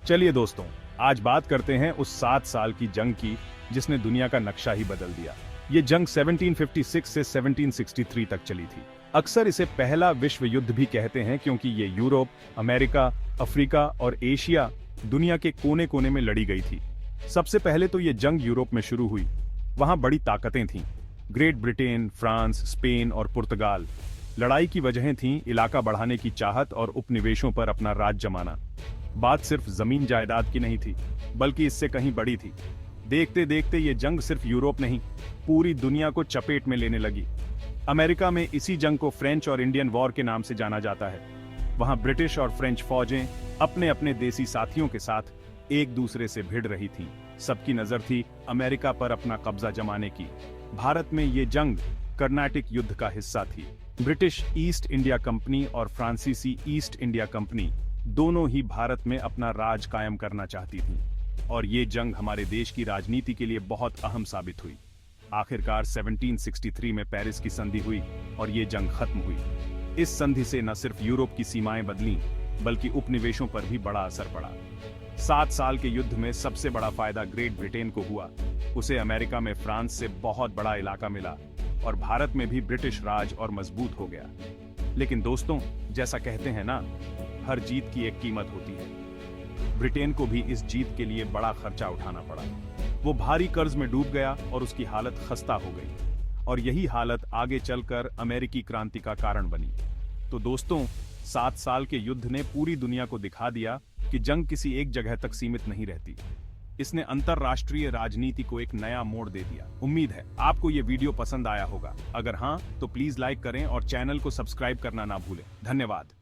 चलिए दोस्तों, आज बात करते हैं उस 7 साल की जंग की जिसने दुनिया का नक्शा ही बदल दिया। ये जंग 1756 से 1763 तक चली थी। अक्सर इसे पहला विश्व युद्ध भी कहते हैं क्योंकि ये यूरोप, अमेरिका, अफ्रीका और एशिया दुनिया के कोने कोने में लड़ी गई थी। सबसे पहले तो ये जंग यूरोप में शुरू हुई। वहां बड़ी ताकतें थीं, ग्रेट ब्रिटेन, फ्रांस, स्पेन और पुर्तगाल। लड़ाई की वजहें थीं इलाका बढ़ाने की चाहत और उपनिवेशों पर अपना राज जमाना। बात सिर्फ जमीन जायदाद की नहीं थी, बल्कि इससे कहीं बड़ी थी। देखते देखते ये जंग सिर्फ यूरोप नहीं, पूरी दुनिया को चपेट में लेने लगी। अमेरिका में इसी जंग को फ्रेंच और इंडियन वॉर के नाम से जाना जाता है। वहां ब्रिटिश और फ्रेंच फौजें अपने अपने देसी साथियों के साथ एक दूसरे से भिड़ रही थीं। सबकी नजर थी अमेरिका पर अपना कब्जा जमाने की। भारत में ये जंग कर्नाटिक युद्ध का हिस्सा थी। ब्रिटिश ईस्ट इंडिया कंपनी और फ्रांसीसी ईस्ट इंडिया कंपनी दोनों ही भारत में अपना राज कायम करना चाहती थीं, और ये जंग हमारे देश की राजनीति के लिए बहुत अहम साबित हुई। आखिरकार 1763 में पेरिस की संधि हुई और ये जंग खत्म हुई। इस संधि से न सिर्फ यूरोप की सीमाएं बदलीं, बल्कि उपनिवेशों पर भी बड़ा असर पड़ा। 7 साल के युद्ध में सबसे बड़ा फायदा ग्रेट ब्रिटेन को हुआ। उसे अमेरिका में फ्रांस से बहुत बड़ा इलाका मिला और भारत में भी ब्रिटिश राज और मजबूत हो गया। लेकिन दोस्तों, जैसा कहते हैं ना, हर जीत की एक कीमत होती है। ब्रिटेन को भी इस जीत के लिए बड़ा खर्चा उठाना पड़ा। वो भारी कर्ज में डूब गया और उसकी हालत खस्ता हो गई, और यही हालत आगे चलकर अमेरिकी क्रांति का कारण बनी। तो दोस्तों, 7 साल के युद्ध ने पूरी दुनिया को दिखा दिया कि जंग किसी एक जगह तक सीमित नहीं रहती। इसने अंतरराष्ट्रीय राजनीति को एक नया मोड़ दे दिया। उम्मीद है आपको ये वीडियो पसंद आया होगा। अगर हाँ, तो प्लीज लाइक करें और चैनल को सब्सक्राइब करना ना भूलें। धन्यवाद।